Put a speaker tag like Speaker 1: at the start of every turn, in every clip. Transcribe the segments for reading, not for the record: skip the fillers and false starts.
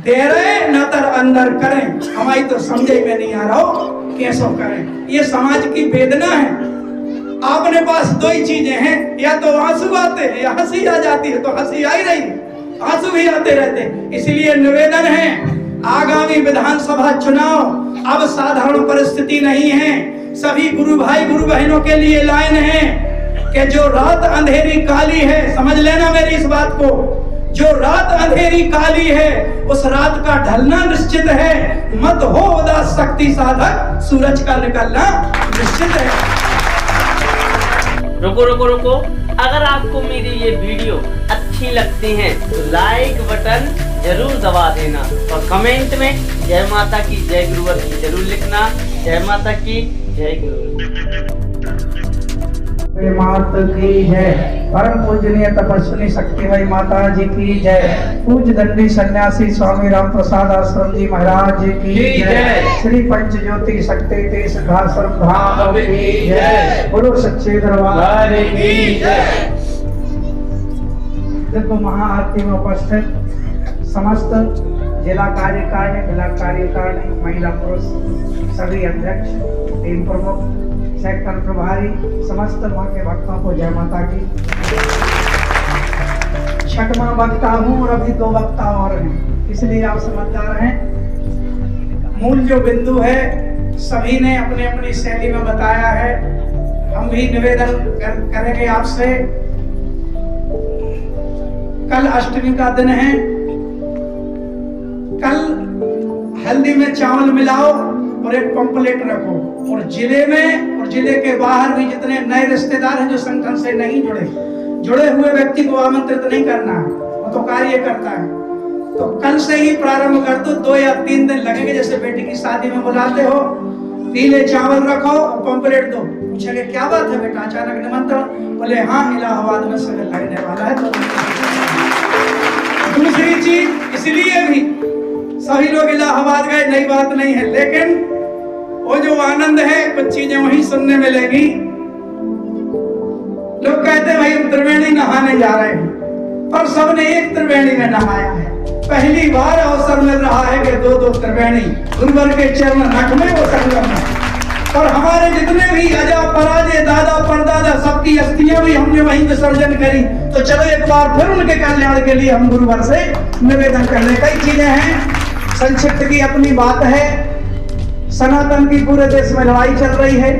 Speaker 1: तेरे न तर अंदर करें, हमारी तो समझे में नहीं आ रहा हो कैसो करें। ये समाज की वेदना है। आपने पास दो ही चीजें हैं, या तो आंसू आते हैं या हंसी आ जाती है, तो हंसी आ ही रही है, आंसू भी आते रहते। इसलिए निवेदन है, आगामी विधानसभा चुनाव अब साधारण परिस्थिति नहीं है। सभी गुरु भाई गुरु बहनों के लिए लाइन है कि जो रात अंधेरी काली है, समझ लेना मेरी इस बात को, जो रात अंधेरी काली है उस रात का ढलना निश्चित है। मत हो उदास शक्ति साधक, सूरज का निकलना निश्चित है।
Speaker 2: रुको रुको रुको, अगर आपको मेरी ये वीडियो अच्छी लगती है तो लाइक बटन जरूर दबा देना और कमेंट में जय माता की जय गुरुवर की जरूर लिखना। जय माता की जय गुरुवर
Speaker 1: माता की जय। परम पूजनीय तपस्विनी शक्तिमयी माता जी की जय। पूज्य दंडी सन्यासी स्वामी राम प्रसाद आश्रम जी महाराज जी की जय। श्री पंच ज्योति शक्ति तीर्थ धाम धाम की जय। बोलो सच्चे दरबार की जय। देखो महाआरती में उपस्थित समस्त जिला कार्यकारिणी, जिला कार्यकारिणी, महिला पुरुष सभी अध्यक्ष, टीम प्रमुख, सेक्टर प्रभारी, समस्त मां के भक्तों को जय माता की। छठवां वक्ता हूँ और अभी दो वक्ता और हैं, इसलिए आप समझदार हैं। मूल जो बिंदु है सभी ने अपनी अपनी शैली में बताया है। हम भी निवेदन करेंगे आपसे। कल अष्टमी का दिन है। कल हल्दी में चावल मिलाओ और एक पंपलेट रखो, और जिले में और जिले के बाहर भी जितने नए रिश्तेदार हैं जो संगठन से नहीं जुड़े हुए व्यक्ति को आमंत्रित नहीं करना है, वो तो कार्य करता है। तो कल से ही प्रारंभ कर दो, 2 या 3 दिन लगेंगे। जैसे बेटी की शादी में बुलाते हो, पीले चावल रखो और पंपलेट दो। पूछेंगे क्या बात है बेटा, अचानक निमंत्रण? बोले हाँ, इलाहाबाद में शगन लगने वाला है। तो दूसरी चीज, इसलिए भी सभी लोग इलाहाबाद गए, नई बात नहीं है, लेकिन वो जो आनंद है कुछ चीजें वहीं सुनने मिलेगी। लोग कहते हैं भाई हम त्रिवेणी नहाने जा रहे हैं, पर सबने एक त्रिवेणी में नहाया है। पहली बार अवसर मिल रहा है कि 2-2 त्रिवेणी गुरुवर के चरण नख में वो संगम है। और हमारे जितने भी अजा पराजे दादा परदादा सबकी अस्थियां भी हमने वहीं विसर्जन करी। तो चलो एक बार फिर उनके कल्याण के लिए हम गुरुवर से निवेदन कर ले। कई चीजें हैं, संक्षिप्त की अपनी बात है। सनातन की पूरे देश में लड़ाई चल रही है।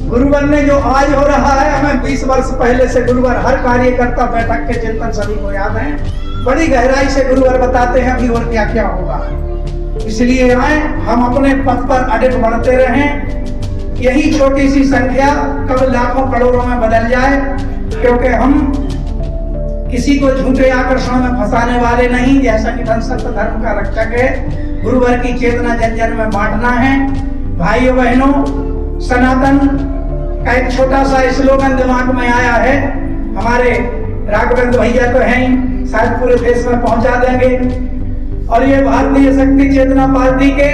Speaker 1: गुरुवर ने जो आज हो रहा है, हमें 20 वर्ष पहले से गुरुवर हर कार्यकर्ता बैठक के चिंतन सभी को याद है। बड़ी गहराई से गुरुवर बताते हैं अभी और क्या क्या होगा। इसलिए आए हम अपने पथ पर अडिग बढ़ते रहें। यही छोटी सी संख्या कब लाखों करोड़ों में बदल जाए, क्योंकि हम किसी को झूठे आकर्षण में फंसाने वाले नहीं। यह संगठन सत्य धर्म का रक्षक है। गुरुवर की चेतना जन जन में बांटना है। भाइयों बहनों, सनातन का एक छोटा सा स्लोगन दिमाग में आया है। हमारे राघवेंद्र भैया तो हैं ही, शायद पूरे देश में पहुंचा देंगे। और ये भारतीय शक्ति चेतना पार्टी के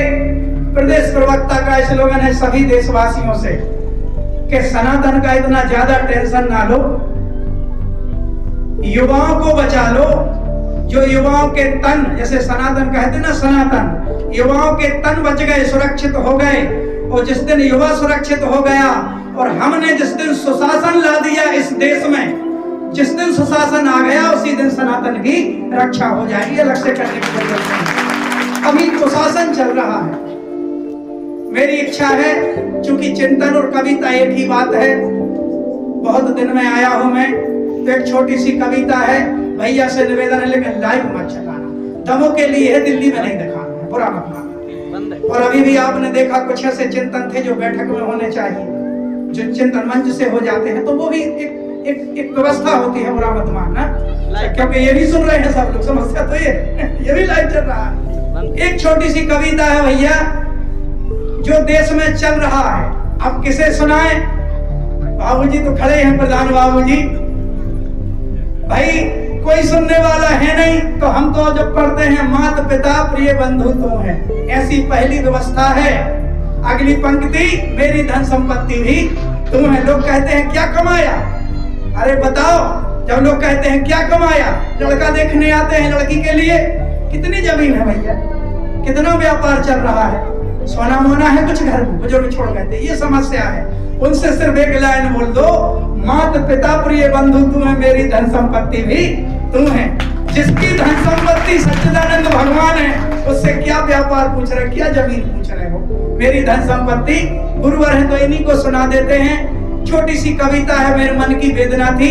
Speaker 1: प्रदेश प्रवक्ता का स्लोगन है सभी देशवासियों से कि सनातन का इतना ज्यादा टेंशन ना लो, युवाओं को बचा लो। जो युवाओं के तन, जैसे सनातन कहते ना, सनातन युवाओं के तन बच गए, सुरक्षित हो गए। और जिस दिन युवा सुरक्षित हो गया और हमने जिस दिन सुशासन ला दिया इस देश में, जिस दिन सुशासन आ गया उसी दिन सनातन की रक्षा हो जाएगी। अलग से करने की जरूरत नहीं। अभी सुशासन चल रहा है। मेरी इच्छा है, चूंकि चिंतन और कविता एक ही बात है, बहुत दिन में आया हूं मैं, तो एक छोटी सी कविता है। भैया से निवेदन है, लेकिन लाइव मत चलाना, दमों के लिए है, दिल्ली में नहीं दिखाना है, बुरा मत मानना। और अभी भी आपने देखा कुछ ऐसे चिंतन थे जो बैठक में होने चाहिए, जो चिंतन मंच से हो जाते हैं, तो वो भी एक व्यवस्था होती है, बुरा मत मानना। क्योंकि ये भी सुन रहे हैं सब लोग, समस्या तो ये भी लाइव चल रहा है। एक छोटी सी कविता है भैया, जो देश में चल रहा है। अब किसे सुनाए? बाबूजी तो खड़े हैं, प्रधान बाबूजी। भाई कोई सुनने वाला है नहीं, तो हम तो जब पढ़ते हैं माता पिता प्रिय बंधु तो है, ऐसी पहली व्यवस्था है। अगली पंक्ति, मेरी धन संपत्ति भी तुम है। लोग कहते हैं क्या कमाया? अरे बताओ, जब लोग कहते हैं क्या कमाया, लड़का देखने आते हैं लड़की के लिए, कितनी जमीन है भैया, कितना व्यापार चल रहा है, सोना मोना है कुछ घर में, बुजुर्ग छोड़ गए थे, ये समस्या है। उनसे सिर्फ एक लाइन बोल दो, माता पिता प्रिय बंधु तुम है, मेरी धन संपत्ति भी तुम है। जिसकी धन संपत्ति सच्चिदानंद भगवान है, उससे क्या व्यापार पूछ रहे, क्या जमीन पूछ रहे हो। मेरी धन संपत्ति गुरुवर है तो इन्हीं को सुना देते हैं। छोटी सी कविता है, मेरे मन की वेदना थी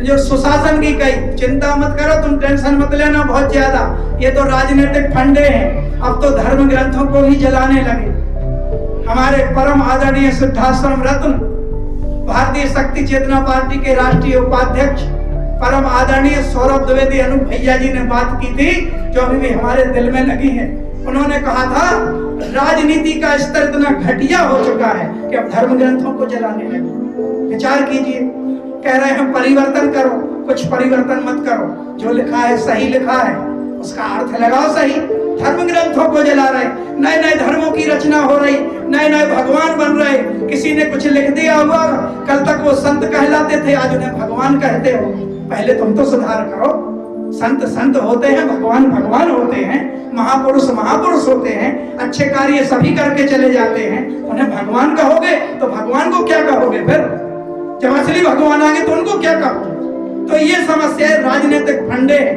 Speaker 1: जो सुशासन की कही। चिंता मत करो, तुम टेंशन मत लेना बहुत ज्यादा, ये तो राजनीतिक फंडे हैं, अब तो धर्म ग्रंथों को ही जलाने लगे। हमारे परम आदरणीय सिद्धाश्रम रत्न भारतीय शक्ति चेतना पार्टी के राष्ट्रीय उपाध्यक्ष परम आदरणीय सौरभ द्विवेदी अनूप भैया जी ने बात की थी जो अभी भी हमारे दिल में लगी है। उन्होंने कहा था राजनीति का स्तर इतना घटिया हो चुका है कि अब धर्म ग्रंथों को जलाने लगे। विचार कीजिए, कह रहे हैं परिवर्तन करो, कुछ परिवर्तन मत करो, जो लिखा है सही लिखा है, उसका अर्थ लगाओ सही। धर्म ग्रंथों को जला रहे, नए नए धर्मों की रचना हो रही, नए नए भगवान बन रहे। किसी ने कुछ लिख दिया हुआ, कल तक वो संत कहलाते थे, आज उन्हें भगवान कहते हो। पहले तुम तो सुधार करो। संत संत होते हैं, भगवान भगवान होते हैं, महापुरुष महापुरुष होते हैं, अच्छे कार्य सभी करके चले जाते हैं। उन्हें भगवान कहोगे तो भगवान को क्या कहोगे फिर? जब असली भगवान आएंगे तो उनको क्या कहोगे? तो ये समस्या है, राजनीतिक फंडे है,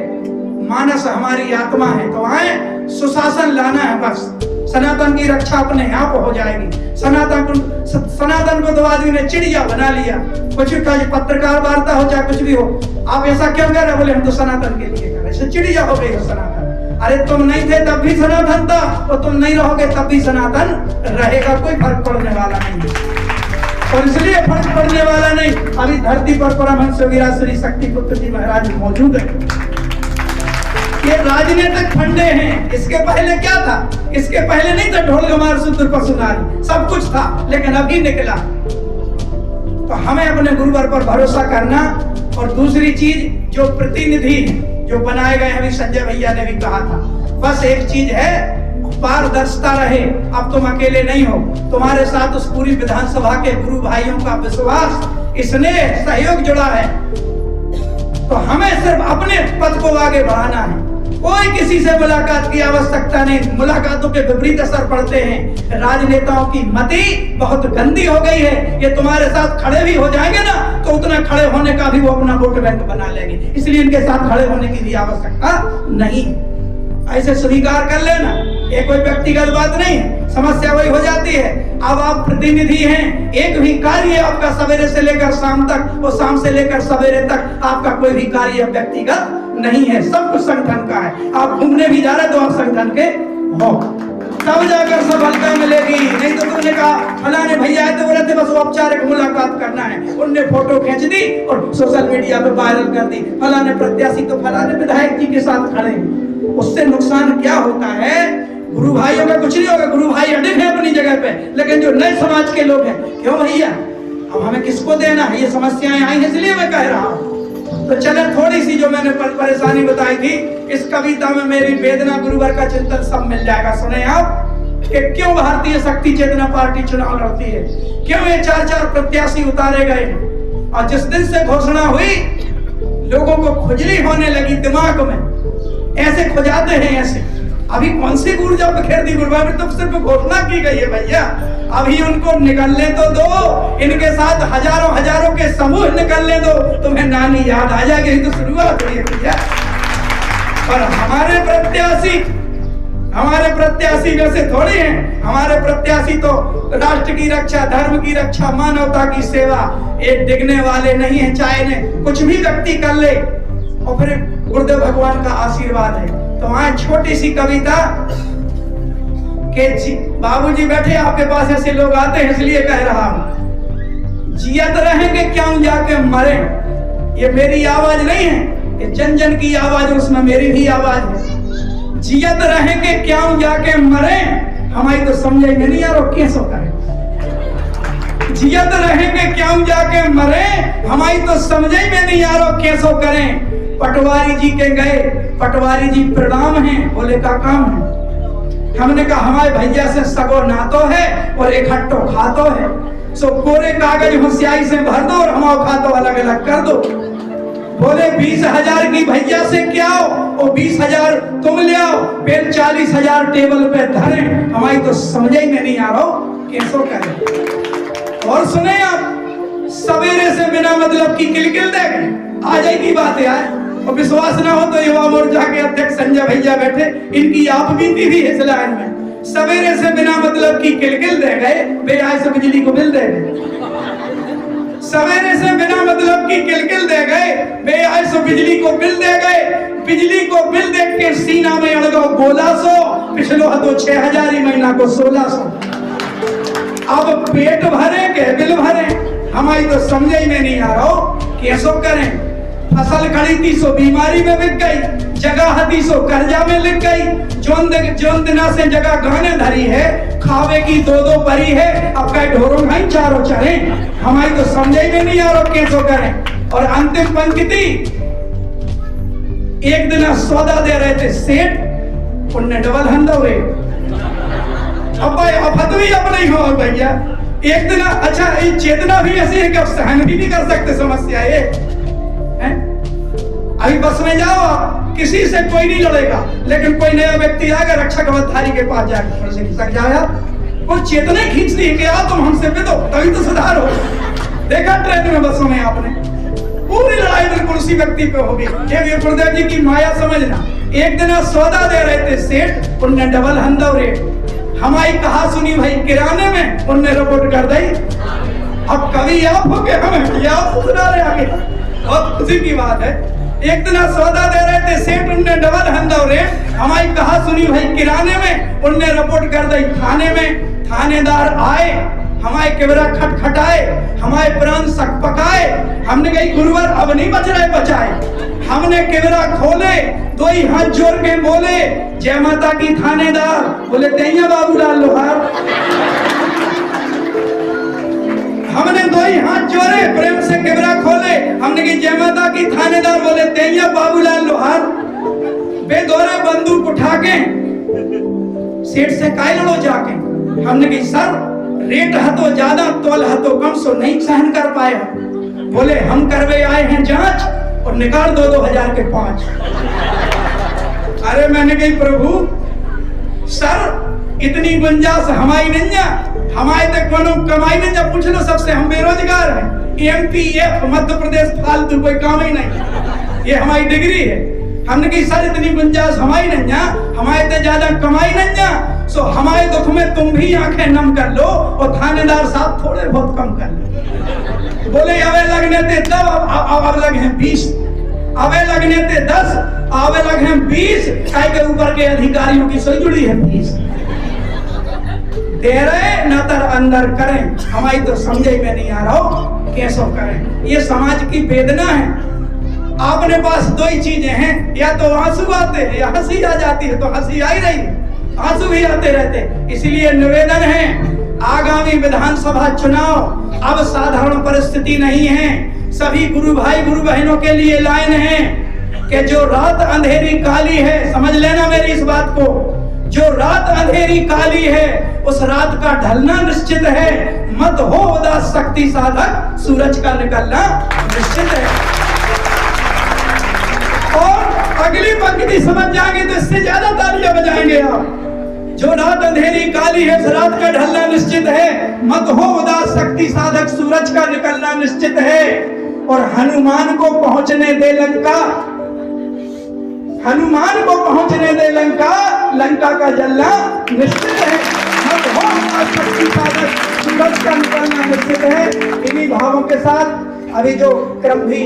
Speaker 1: मानस हमारी आत्मा है। तो आए सुशासन लाना है, बस सनातन की रक्षा अपने आप हो जाएगी। सनातन को तो आदमी ने चिड़िया बना लिया, कुछ का पत्रकार वार्ता हो चाहे कुछ भी हो, आप ऐसा क्यों कह रहे? बोले हम तो सनातन के लिए कर रहे, चिड़िया हो गई हो सनातन। अरे तुम नहीं थे तब भी सनातन था, और तुम नहीं रहोगे तब भी सनातन रहेगा, कोई फर्क पड़ने वाला नहीं है। और इसलिए फर्क पड़ने वाला नहीं, अभी धरती पर परमहंस विराज श्री शक्ति पुत्र जी महाराज मौजूद है। ये राजनीतिक फंडे हैं। इसके पहले क्या था? इसके पहले नहीं था ढोल गमार सूत्र पशुनारी, सब कुछ था, लेकिन अभी निकला। तो हमें अपने गुरुवर पर भरोसा करना। और दूसरी चीज, जो प्रतिनिधि जो बनाए गए, अभी संजय भैया ने भी कहा था, बस एक चीज है, पारदर्शिता रहे। अब तुम अकेले नहीं हो, तुम्हारे साथ उस पूरी विधानसभा के गुरु भाइयों का विश्वास, स्नेह, सहयोग जुड़ा है। तो हमें सिर्फ अपने पद को आगे बढ़ाना है, कोई किसी से मुलाकात की आवश्यकता नहीं। मुलाकातों के विपरीत असर पड़ते हैं। राजनेताओं की मति बहुत गंदी हो गई है, ये तुम्हारे साथ खड़े भी हो जाएंगे ना तो उतना खड़े होने का भी वो अपना वोट बैंक बना लेंगे, इसलिए इनके साथ खड़े होने की भी आवश्यकता नहीं। ऐसे स्वीकार कर लेना, ये कोई व्यक्तिगत बात नहीं है, समस्या वही हो जाती है। अब आप प्रतिनिधि हैं, एक भी कार्य आपका सवेरे से लेकर शाम तक और शाम से लेकर सवेरे तक आपका कोई भी कार्य व्यक्तिगत नहीं है, सब कुछ संगठन का है। आप घूमने भी जा रहे तो आप संगठन के हो, तब जाकर सफलता मिलेगी। नहीं तो तुमने कहा फलाने भैया आए तो बोले थे बस औपचारिक मुलाकात करना है, उनने फोटो खींच दी और सोशल मीडिया पे वायरल कर दी, फलाने प्रत्याशी तो फलाने विधायक जी के साथ खड़े। उससे नुकसान क्या होता है? गुरु भाइयों का कुछ नहीं होगा, गुरु भाई अडिग है अपनी जगह पे, लेकिन जो नए समाज के लोग हैं, क्यों भैया अब हमें किसको देना है? ये समस्याएं आई इसलिए मैं कह रहा हूँ। तो चले, थोड़ी सी जो मैंने परेशानी बताई थी, इस कविता में मेरी वेदना, गुरुवर का चिंतन सब मिल जाएगा। सुने आप कि क्यों भारतीय शक्ति चेतना पार्टी चुनाव लड़ती है, क्यों ये 4-4 प्रत्याशी उतारे गए, और जिस दिन से घोषणा हुई लोगों को खुजली होने लगी दिमाग में, ऐसे खुजाते हैं ऐसे। अभी कौन सी ऊर्जा बिखेर दी गुरुवार में, तो सिर्फ घोषणा की गई है भैया, अभी उनको निकलने तो दो, इनके साथ हजारों हजारों के समूह निकलने दो, तुम्हें नानी याद आ जाएगी। तो शुरुआत हुई है भैया। पर हमारे प्रत्याशी वैसे थोड़ी हैं, हमारे प्रत्याशी तो राष्ट्र की रक्षा, धर्म की रक्षा, मानवता की सेवा, एक डिगने वाले नहीं है, चाहे ने कुछ भी व्यक्ति कर ले और फिर गुरुदेव भगवान का आशीर्वाद है। तो वहां छोटी सी कविता के बाबूजी बैठे आपके पास, ऐसे लोग आते हैं इसलिए कह रहा हूं, जियत रहेंगे क्यों जाके मरे। ये मेरी आवाज नहीं है, ये जन जन की आवाज, उसमें मेरी भी आवाज है। जियत रहेंगे क्यों जाके मरे, हमारी तो समझेंगे नहीं यार, कैसे करें। जियत रहेंगे क्यों जाके मरे, हमारी तो समझे में नहीं यारो कैसो करें। पटवारी जी के गए, पटवारी जी प्रणाम हैं, बोले का काम है। हमने कहा हमारे भैया से सगो नातो है और इकट्ठो खातो है, सो कोरे कागज होशियारी से भर दो और हमारे खातो अलग अलग कर दो। बोले 20,000 की भैया से क्या हो, वो 20,000 तुम ले आओ, फिर 40,000 टेबल पे धरे। हमारी तो समझ ही में नहीं आ रहा कैसो करें। और सुने आप, सवेरे से बिना मतलब की किलकिल देख आ जाएगी बात यार। और विश्वास ना हो तो युवा मोर्चा के अध्यक्ष संजय भैया बैठे, इनकी आप बीती भी इस लाइन में। सवेरे से बिना मतलब की किलकिल दे गए, वे आए से बिजली को बिल दे गए। सवेरे से बिना मतलब की किलकिल दे गए, वे आए से बिजली को बिल दे गए। बिजली को बिल देख के सीना में अड़ गो 1200, पिछलो हतो 6,000 ही महीना को 1600। अब पेट भरे के बिल भरे, हमारी तो समझ ही में नहीं आ रहा कैसो करें। फसल खड़ी थी सो बीमारी में बिक गई, जगह थी सो कर्जा में लिख गई। जोन दिना से जगह गहने धरी है, खावे की 2-2 परी है, अब कई ढोरों खाई चारों चरे। हमारी तो समझ ही में नहीं आ रहा कैसो करें। और अंतिम पंक्ति, एक दिन सौदा दे रहे थे सेठ, उनने डबल हंदा हुए। अब भाई अब भी अब नहीं हो भैया। एक दिन अच्छा ये चेतना भी ऐसी है कि आप सहन भी नहीं कर सकते समस्या ये है? अभी बस में जाओ, किसी से कोई नहीं लड़ेगा, लेकिन कोई नया व्यक्ति आएगा रक्षक अवधारी के पास जाकर थोड़ी से खिसक जाएगा, वो चेतना खींचती है कि आओ तुम हमसे पिदो तभी तो सुधार हो। देखा ट्रेन में बसों में आपने पूरी लड़ाई बिल्कुल उसी व्यक्ति पे होगी। ये गुरुदेव जी की माया समझना। एक दिन सौदा दे रहे थे सेठ, उनने डबल हंदा रेट। हमारी कहा सुनी भाई किराने में, उनने रिपोर्ट कर दी। अब कभी आप हो गए हमें आप सुना रहे आगे, बहुत खुशी की बात है। एक दिन सौदा दे रहे थे सेठ, उनने डबल हंदा रेट। हमारी कहा सुनी भाई किराने में, उनने रिपोर्ट कर दी थाने में। थानेदार आए, हमारे केवरा खटखटाए, हमारे प्राण सक पकाए। हमने कही गुरुवर अब नहीं बच रहे बचाए। हमने केवरा खोले, 2 ही हाथ जोड़ के बोले जय माता की। थानेदार बोले तैया बाबूलाल लोहार। हमने 2 ही हाथ जोड़े, प्रेम से केवरा खोले, हमने कही जय माता की। थानेदार बोले तैया बाबूलाल लोहार। बेदौरे बंदूक उठा के सेठ से काय लड़ो जाके। हमने कही सर रेट है तो ज्यादा, तोल है तो कम, सो नहीं सहन कर पाए। बोले हम करवे आए हैं जांच और निकाल दो 2,000 के 5। अरे मैंने कही प्रभु सर इतनी गुंजाइश हमारी नहीं है, हमारे तक कोनो कमाई नहीं है। पूछ लो सबसे, हम बेरोजगार हैं। MPF मध्य प्रदेश फालतू कोई काम ही नहीं, ये हमारी डिग्री है। हमने कही सर इतनी गुंजाइश हमारी नहीं है, हमारे से ज्यादा कमाई नहीं है, सो हमारे दुख में तुम भी आंखें नम कर लो और थानेदार साहब थोड़े बहुत कम कर लो। बोले अवे लगने थे तब, अब लगे हैं 20, अवे लगने थे 10, अवे लगे हैं 20। काय के ऊपर के अधिकारियों की सही जुड़ी है 20। दे रहे न तर अंदर करें, हमारी तो समझे में नहीं आ रहा हो कैसो करें। ये समाज की वेदना है। आपने पास 2 ही चीजें हैं, या तो आंसू आते हैं या हंसी आ जाती है। तो हंसी आ ही रही है, आंसू भी आते रहते। इसलिए निवेदन है, आगामी विधानसभा चुनाव अब साधारण परिस्थिति नहीं है। सभी गुरु भाई गुरु बहनों के लिए लाइन है कि जो रात अंधेरी काली है, समझ लेना मेरी इस बात को, जो रात अंधेरी काली है उस रात का ढलना निश्चित है। मत हो उदास शक्ति साधक, सूरज का निकलना निश्चित है। और अगली पंक्ति समझ जाएंगे तो इससे ज्यादा तालियां बजाएंगे आप। जो रात अंधेरी काली है, रात का ढलना निश्चित है। मत हो उदास शक्ति साधक, सूरज का निकलना निश्चित है। और हनुमान को पहुंचने दे लंका, हनुमान को पहुंचने दे लंका, लंका का जलना निश्चित है। मत हो उदास शक्ति साधक, सूरज का निकलना निश्चित है। इन्हीं भावों के साथ अभी जो क्रम भी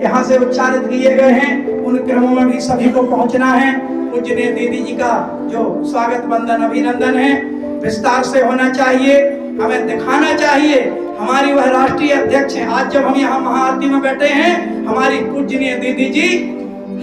Speaker 1: यहाँ से उच्चारित किए गए हैं, उन क्रमों में भी सभी को पहुंचना है। पूज्य दीदी जी का जो स्वागत वंदन अभिनंदन है विस्तार से होना चाहिए, हमें दिखाना चाहिए। हमारी वह राष्ट्रीय अध्यक्ष हैं। आज जब हम यहाँ महाआरती में बैठे हैं, हमारी पूज्यनीय दीदी जी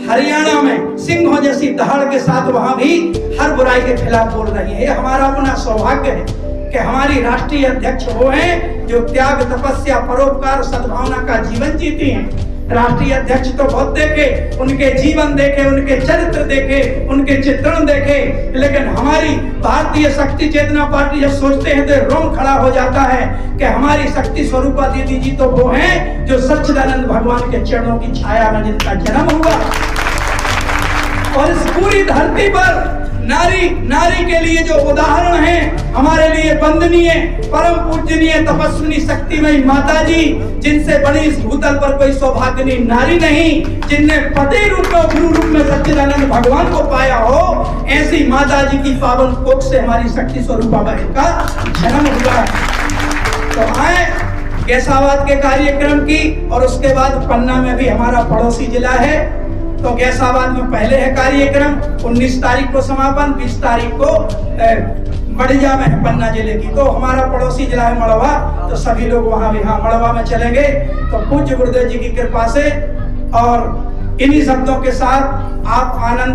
Speaker 1: हरियाणा में सिंहों जैसी दहाड़ के साथ वहां भी हर बुराई के खिलाफ बोल रही है। हमारा अपना सौभाग्य है कि हमारी राष्ट्रीय अध्यक्ष वो हैं जो त्याग, तपस्या, परोपकार, सद्भावना का जीवन जीती हैं। राष्ट्रीय अध्यक्ष तो बहुत देखे, उनके जीवन देखे, उनके चरित्र देखे, उनके चित्रण देखे, लेकिन हमारी भारतीय शक्ति चेतना पार्टी जब सोचते हैं तो रोम खड़ा हो जाता है कि हमारी शक्ति स्वरूपा दीदी जी तो वो हैं जो सच्चिदानंद भगवान के चरणों की छाया में जिनका जन्म हुआ। और इस पूरी धरती पर नारी के लिए जो उदाहरण है, हमारे लिए वंदनीय, परम पूजनीय, तपस्विनी, शक्तिमयी माता जी, जिनसे बड़ी इस भूतल पर कोई सौभाग्यनी नारी नहीं, जिनने पति रूप में, गुरु रूप में सच्चिदानंद भगवान को पाया हो, ऐसी माता जी की पावन कोख से हमारी शक्ति स्वरूपा बहन का जन्म हुआ। तो आए गैसाबाद के कार्यक्रम की, और उसके बाद पन्ना में भी हमारा पड़ोसी जिला है, तो गैसाबाद में पहले है कार्यक्रम, 19 तारीख को समापन, 20 तारीख को मड़िया में है पन्ना जिले की। तो हमारा पड़ोसी जिला है मड़वा, तो सभी लोग वहां भी मड़वा में चलेंगे। तो पूज्य गुरुदेव जी की कृपा से और इन्हीं शब्दों के साथ आप आनंद